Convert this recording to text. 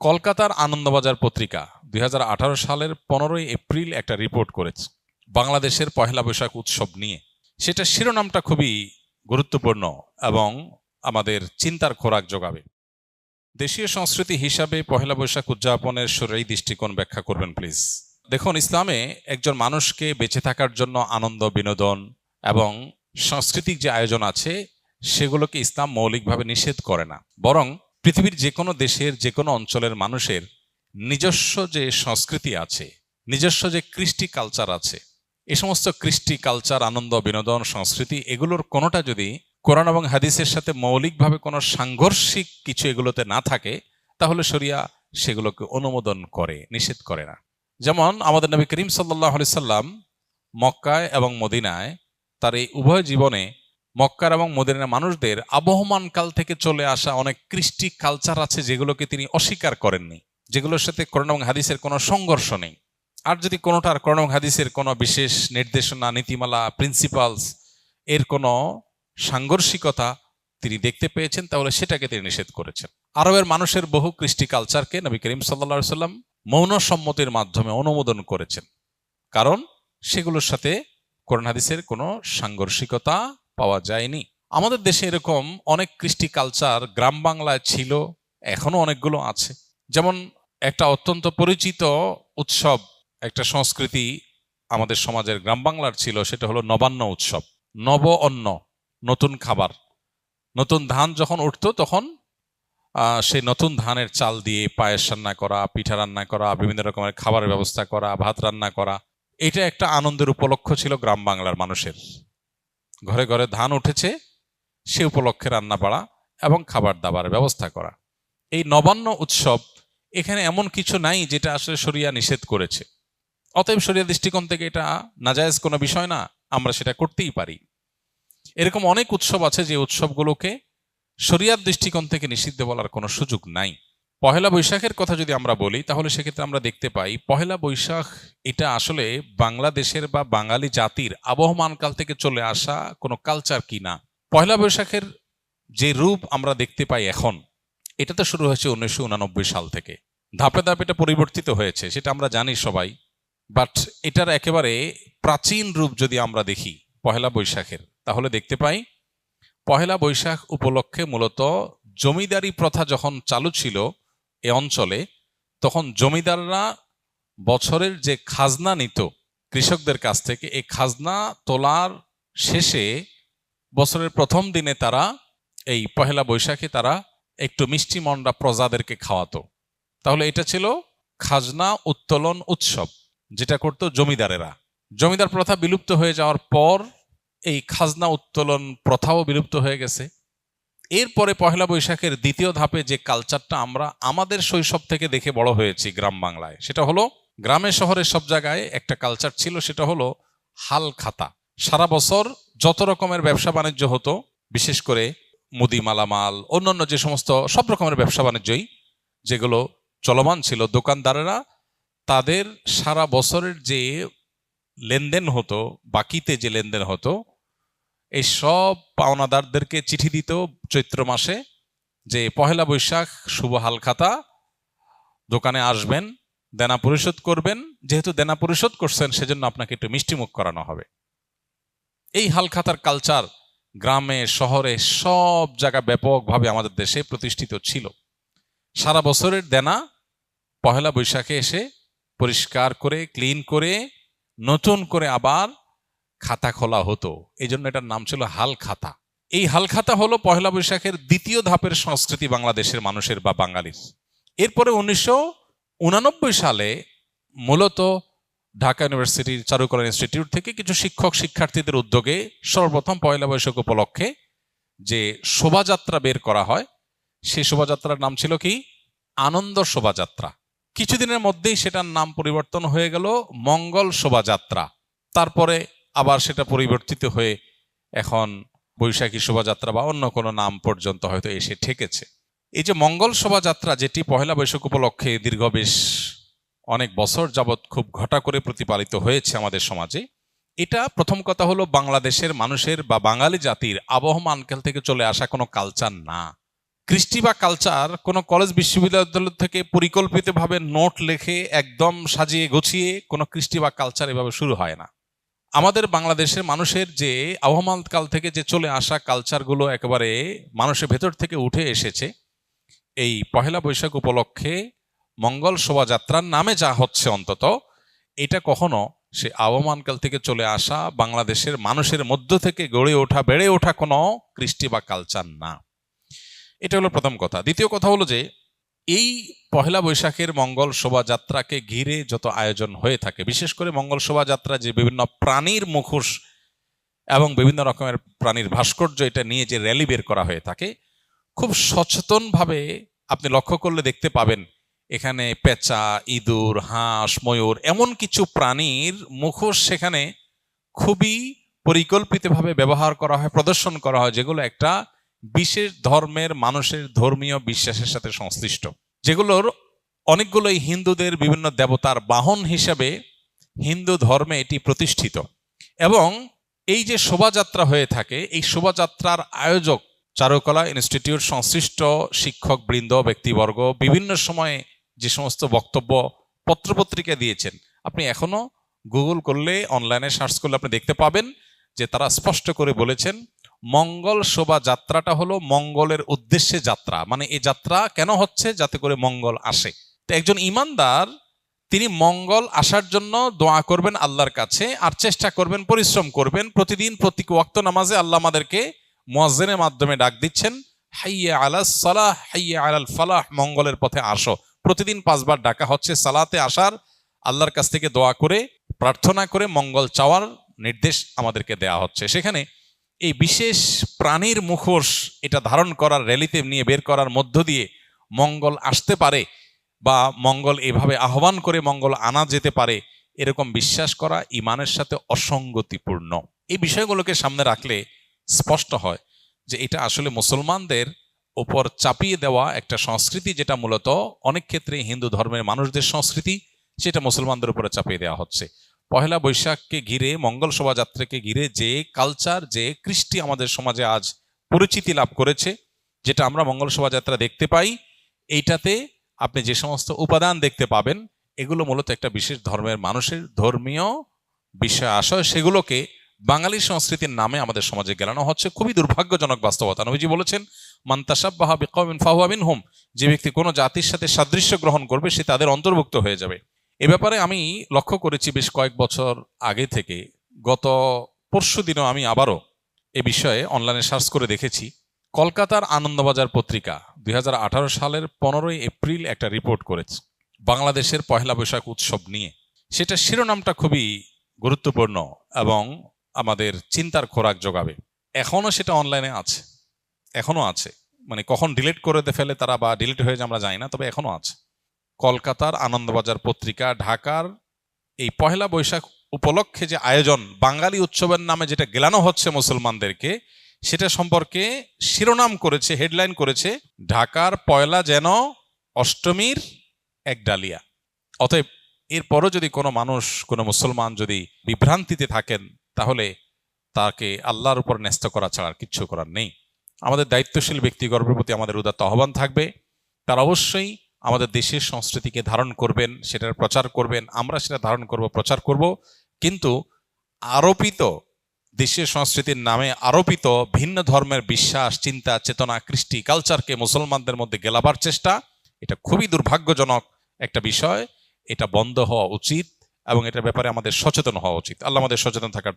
কলকাতার আনন্দবাজার পত্রিকা ২০১৮ সালের ১৫ই এপ্রিল একটা রিপোর্ট করেছে বাংলাদেশের পহেলা বৈশাখ উৎসব নিয়ে। সেটা শিরোনামটা খুবই গুরুত্বপূর্ণ এবং আমাদের চিন্তার খোরাক যোগাবে। দেশীয় সংস্কৃতি হিসাবে পহেলা বৈশাখ উদযাপনের শরীরী দৃষ্টিকোণ ব্যাখ্যা করবেন প্লিজ। দেখুন, ইসলামে একজন মানুষকে বেঁচে থাকার জন্য আনন্দ, বিনোদন এবং সাংস্কৃতিক যে আয়োজন আছে সেগুলোকে ইসলাম মৌলিকভাবে নিষেধ করে না, বরং পৃথিবীর যে কোনো দেশের যে কোনো অঞ্চলের মানুষের নিজস্ব যে সংস্কৃতি আছে, নিজস্ব যে কৃষ্টি কালচার আছে, এই সমস্ত কৃষ্টি কালচার, আনন্দ, বিনোদন, সংস্কৃতি এগুলোর কোনোটা যদি কোরআন এবং হাদিসের সাথে মৌলিকভাবে কোনো সাংঘর্ষিক কিছু এগুলোতে না থাকে, তাহলে শরিয়া সেগুলোকে অনুমোদন করে, নিষেধ করে না। যেমন আমাদের নবী করিম সাল্লাল্লাহু আলাইহি সাল্লাম মক্কায় এবং মদিনায় তার এই উভয় জীবনে মক্কার এবং মদিনার মানুষদের আবহমান কাল থেকে চলে আসা অনেক কৃষ্টি কালচার আছে যেগুলোকে তিনি অস্বীকার করেননি, যেগুলোর সাথে কোরআন এবং হাদিসের কোনো সংঘর্ষ নেই। আর যদি কোনোটার কোরআন এবং হাদিসের কোনো বিশেষ নির্দেশনা, নীতিমালা, প্রিন্সিপালস এর কোনো সাংঘর্ষিকতা তিনি দেখতে পেয়েছেন, তাহলে সেটাকে তিনি নিষেধ করেছেন। আরবের মানুষের বহু কৃষ্টি কালচারকে নবী করিম সাল্লাল্লাহু আলাইহি সাল্লাম মৌন সম্মতির মাধ্যমে অনুমোদন করেছেন, কারণ সেগুলোর সাথে কোরআন হাদিসের কোনো সাংঘর্ষিকতা পাওয়া যায়নি। আমাদের দেশে এরকম অনেক কৃষ্টি কালচার গ্রাম বাংলায় ছিল, এখনো অনেকগুলো আছে। যেমন একটা অত্যন্ত পরিচিত উৎসব, একটা সংস্কৃতি আমাদের সমাজের গ্রাম বাংলার ছিল, সেটা হলো নবান্ন উৎসব। নব অন্ন, নতুন খাবার, নতুন ধান যখন উঠতো তখন সেই নতুন ধানের চাল দিয়ে পায়েস রান্না করা, পিঠা রান্না করা, বিভিন্ন রকমের খাবারের ব্যবস্থা করা, ভাত রান্না করা, এটা একটা আনন্দের উপলক্ষ ছিল গ্রাম বাংলার মানুষের। ঘরে ঘরে ধান উঠেছে, সে উপলক্ষে রান্না বাড়া এবং খাবার দাবারের ব্যবস্থা করা। এই নবান্ন উৎসব এখানে এমন কিছু নাই যেটা আসলে শরিয়া নিষেধ করেছে, অতএব শরিয়া দৃষ্টিকোণ থেকে এটা নাজায়েজ কোনো বিষয় না, আমরা সেটা করতেই পারি। এরকম অনেক উৎসব আছে যে উৎসবগুলোকে শরিয়ার দৃষ্টিকোণ থেকে নিষিদ্ধ বলার কোনো সুযোগ নাই। পহেলা বৈশাখের কথা যদি আমরা বলি, তাহলে সেক্ষেত্রে আমরা দেখতে পাই পহেলা বৈশাখ এটা আসলে বাংলাদেশের বা বাঙালি জাতির আবহমান কাল থেকে চলে আসা কোনো কালচার কি না। পহেলা বৈশাখের যে রূপ আমরা দেখতে পাই এখন, এটা তো শুরু হয়েছে 1989 সাল থেকে। ধাপে ধাপে এটা পরিবর্তিত হয়েছে, সেটা আমরা জানি সবাই। বাট এটার একেবারে প্রাচীন রূপ যদি আমরা দেখি পহেলা বৈশাখের, তাহলে দেখতে পাই পহেলা বৈশাখ উপলক্ষে মূলত জমিদারি প্রথা যখন চালু ছিল এ অঞ্চলে, তখন জমিদাররা বছরের যে খাজনা নিত কৃষকদের কাছ থেকে, এই খাজনা তোলার শেষে বছরের প্রথম দিনে তারা এই পহেলা বৈশাখে তারা একটু মিষ্টি মন্ডা প্রজাদেরকে খাওয়াতো। তাহলে এটা ছিল খাজনা উত্তোলন উৎসব, যেটা করতো জমিদারেরা। জমিদার প্রথা বিলুপ্ত হয়ে যাওয়ার পর এই খাজনা উত্তোলন প্রথাও বিলুপ্ত হয়ে গেছে। এরপরে পহেলা বৈশাখের দ্বিতীয় ধাপে যে কালচারটা আমরা আমাদের শৈশব থেকে দেখে বড় হয়েছি গ্রাম বাংলায়, সেটা হলো গ্রামে শহরে সব জায়গায় একটা কালচার ছিল, সেটা হলো হাল খাতা। সারা বছর যত রকমের ব্যবসা বাণিজ্য হতো, বিশেষ করে মুদি মালামাল, অন্যান্য যে সমস্ত সব রকমের ব্যবসা বাণিজ্যই যেগুলো চলমান ছিল, দোকানদারেরা তাদের সারা বছরের যে লেনদেন হতো, বাকিতে যে লেনদেন হতো, এই সব পাওনাদারদেরকে চিঠি দিত চৈত্র মাসে যে পহেলা বৈশাখ শুভ হালখাতা, দোকানে আসবেন, দেনা পরিশোধ করবেন, যেহেতু দেনা পরিশোধ করছেন সেজন্য আপনাকে একটু মিষ্টিমুখ করানো হবে। এই হালখাতার কালচার গ্রামে শহরে সব জায়গায় ব্যাপকভাবে আমাদের দেশে প্রতিষ্ঠিত ছিল। সারা বছরের দেনা পহেলা বৈশাখে এসে পরিষ্কার করে, ক্লিন করে, নতুন করে আবার খাতা খোলা হতো। এই জন্য এটার নাম ছিল হাল খাতা। এই হাল খাতা হলো পহেলা বৈশাখের দ্বিতীয় ধাপের সংস্কৃতি বাংলাদেশের মানুষের বা বাঙালির। এরপরে 1989 সালে মূলত ঢাকা ইউনিভার্সিটির চারুকলা ইনস্টিটিউট থেকে কিছু শিক্ষক শিক্ষার্থীদের উদ্যোগে সর্বপ্রথম পহেলা বৈশাখ উপলক্ষে যে শোভাযাত্রা বের করা হয়, সেই শোভাযাত্রার নাম ছিল কি? আনন্দ শোভাযাত্রা। কিছুদিনের মধ্যেই সেটার নাম পরিবর্তন হয়ে গেল মঙ্গল শোভাযাত্রা। তারপরে আবার সেটা পরিবর্তিত হয়ে এখন বৈশাখী শোভাযাত্রা বা অন্য কোনো নাম পর্যন্ত হয়তো এসে ঠেকেছে। এই যে মঙ্গল শোভাযাত্রা, যেটি পহেলা বৈশাখ উপলক্ষে দীর্ঘ বেশ অনেক বছর যাবৎ খুব ঘটা করে প্রতিপালিত হয়েছে আমাদের সমাজে, এটা প্রথম কথা হলো বাংলাদেশের মানুষের বা বাঙালি জাতির আবহমান কাল থেকে চলে আসা কোনো কালচার না। কৃষ্টি বা কালচার কোনো কলেজ বিশ্ববিদ্যালয় থেকে পরিকল্পিতভাবে নোট লিখে একদম সাজিয়ে গুছিয়ে কোনো কৃষ্টি বা কালচার এভাবে শুরু হয় না। আমাদের বাংলাদেশের মানুষের যে আবহমান কাল থেকে যে চলে আসা কালচারগুলো একেবারে মানুষের ভেতর থেকে উঠে এসেছে, এই পহেলা বৈশাখ উপলক্ষে মঙ্গল শোভাযাত্রার নামে যা হচ্ছে অন্তত এটা কখনো সে আবহমানকাল থেকে চলে আসা বাংলাদেশের মানুষের মধ্য থেকে গড়ে ওঠা বেড়ে ওঠা কোনো কৃষ্টি বা কালচার না। এটা হলো প্রথম কথা। দ্বিতীয় কথা হলো যে এই পহেলা বৈশাখের মঙ্গল শোভাযাত্রাকে ঘিরে যত আয়োজন হয়ে থাকে, বিশেষ করে মঙ্গল শোভাযাত্রা যে বিভিন্ন প্রাণীর মুখোশ এবং বিভিন্ন রকমের প্রাণীর ভাস্কর্য এটা নিয়ে যে র্যালি বের করা হয়ে থাকে, খুব সচেতনভাবে আপনি লক্ষ্য করলে দেখতে পাবেন এখানে পেঁচা, ইঁদুর, হাঁস, ময়ূর এমন কিছু প্রাণীর মুখোশ সেখানে খুবই পরিকল্পিতভাবে ব্যবহার করা হয়, প্রদর্শন করা হয়, যেগুলো একটা বিশেষ ধর্মের মানুষের ধর্মীয় বিশ্বাসের সাথে সংশ্লিষ্ট, যেগুলোর অনেকগুলোই হিন্দুদের বিভিন্ন দেবতার বাহন হিসেবে হিন্দু ধর্মে এটি প্রতিষ্ঠিত। এবং এই যে শোভাযাত্রা হয়ে থাকে, এই শোভাযাত্রার আয়োজক চারুকলা ইনস্টিটিউট সংশ্লিষ্ট শিক্ষক বৃন্দ, ব্যক্তিবর্গ বিভিন্ন সময়ে যে সমস্ত বক্তব্য পত্রপত্রিকা দিয়েছেন, আপনি এখনো গুগল করলে, অনলাইনে সার্চ করলে আপনি দেখতে পাবেন যে তারা স্পষ্ট করে বলেছেন মঙ্গল শোভাযাত্রাটা হলো মঙ্গলের উদ্দেশ্যে যাত্রা। মানে এই যাত্রা কেন হচ্ছে? যাতে করে মঙ্গল আসে। তো একজন ইমানদার তিনি মঙ্গল আসার জন্য দোয়া করবেন আল্লাহর কাছে, আর চেষ্টা করবেন, পরিশ্রম করবেন। প্রতিদিন প্রতি ওয়াক্ত নামাজে আল্লাহ আমাদেরকে মুয়াজ্জিনের মাধ্যমে ডাক দিচ্ছেন, হাইয়া আলাস সালাহ হাইয়া আলাল ফালাহ, মঙ্গলের পথে আসো। প্রতিদিন 5 বার ডাকা হচ্ছে সালাতে আসার, আল্লাহর কাছ থেকে দোয়া করে প্রার্থনা করে মঙ্গল চাওয়ার নির্দেশ আমাদেরকে দেয়া হচ্ছে। সেখানে এই বিশেষ প্রাণীর মুখোশ এটা ধারণ করার, র্যালিতে নিয়ে বের করার মধ্য দিয়ে মঙ্গল আসতে পারে বা মঙ্গল এভাবে আহ্বান করে মঙ্গল আনা যেতে পারে, এরকম বিশ্বাস করা ইমানের সাথে অসঙ্গতিপূর্ণ। এই বিষয়গুলোকে সামনে রাখলে স্পষ্ট হয় যে এটা আসলে মুসলমানদের উপর চাপিয়ে দেওয়া একটা সংস্কৃতি, যেটা মূলত অনেক ক্ষেত্রে হিন্দু ধর্মের মানুষদের সংস্কৃতি, সেটা মুসলমানদের উপরে চাপিয়ে দেওয়া হচ্ছে। পহেলা বৈশাখকে ঘিরে, মঙ্গল শোভাযাত্রাকে ঘিরে যে কালচার, যে কৃষ্টি আমাদের সমাজে আজ পরিচিতি লাভ করেছে, যেটা আমরা মঙ্গল শোভাযাত্রা দেখতে পাই, এইটাতে আপনি যে সমস্ত উপাদান দেখতে পাবেন এগুলো মূলত একটা বিশেষ ধর্মের মানুষের ধর্মীয় বিষয় আশয়, সেগুলোকে বাঙালি সংস্কৃতির নামে আমাদের সমাজে গেলানো হচ্ছে। খুবই দুর্ভাগ্যজনক বাস্তবতা। নবীজি বলেছেন, মান তাশাব্বাহা বিকওমিন ফাহুয়া মিনহুম, যে ব্যক্তি কোনো জাতির সাথে সাদৃশ্য গ্রহণ করবে সে তাদের অন্তর্ভুক্ত হয়ে যাবে। এ ব্যাপারে আমি লক্ষ্য করেছি বেশ কয়েক বছর আগে থেকে। গত পরশু দিনও আমি আবারও এ বিষয়ে অনলাইনে সার্চ করে দেখেছি। কলকাতার আনন্দবাজার পত্রিকা 2018 সালের 15 এপ্রিল একটা রিপোর্ট করেছে বাংলাদেশের পহেলা বৈশাখ উৎসব নিয়ে। সেটা শিরোনামটা খুবই গুরুত্বপূর্ণ এবং আমাদের চিন্তার খোরাক যোগাবে। এখনো সেটা অনলাইনে আছে, এখনো আছে। মানে কখন ডিলিট করে ফেলে তারা বা ডিলিট হয়ে যায় আমরা জানি না, তবে এখনো আছে। কলকাতার আনন্দবাজার পত্রিকা ঢাকার এই পহেলা বৈশাখ উপলক্ষে যে আয়োজন, বাঙালি উৎসবের নামে যেটা গেলানো হচ্ছে মুসলমানদেরকে, সেটা সম্পর্কে শিরোনাম করেছে, হেডলাইন করেছে, ঢাকার পয়লা যেন অষ্টমীর এক ডালিয়া। অতএব এরপরও যদি কোনো মানুষ, কোনো মুসলমান যদি বিভ্রান্তিতে থাকেন, তাহলে তাকে আল্লাহর উপর ন্যস্ত করা ছাড়া আর কিচ্ছু করার নেই। আমাদের দায়িত্বশীল ব্যক্তিগণের প্রতি আমাদের উদাত্ত আহ্বান থাকবে, তারা অবশ্যই আমাদের দেশের সংস্কৃতিকে ধারণ করবেন, সেটার প্রচার করবেন, আমরা সেটা ধারণ করব, প্রচার করব। কিন্তু আরোপিত দেশের সংস্কৃতির নামে আরোপিত ভিন্ন ধর্মের বিশ্বাস, চিন্তা, চেতনা, কৃষ্টি, কালচারকে মুসলমানদের মধ্যে গেলাবার চেষ্টা, এটা খুবই দুর্ভাগ্যজনক একটা বিষয়। এটা বন্ধ হওয়া উচিত এবং এটার ব্যাপারে আমাদের সচেতন হওয়া উচিত। আল্লাহ আমাদের সচেতন থাকার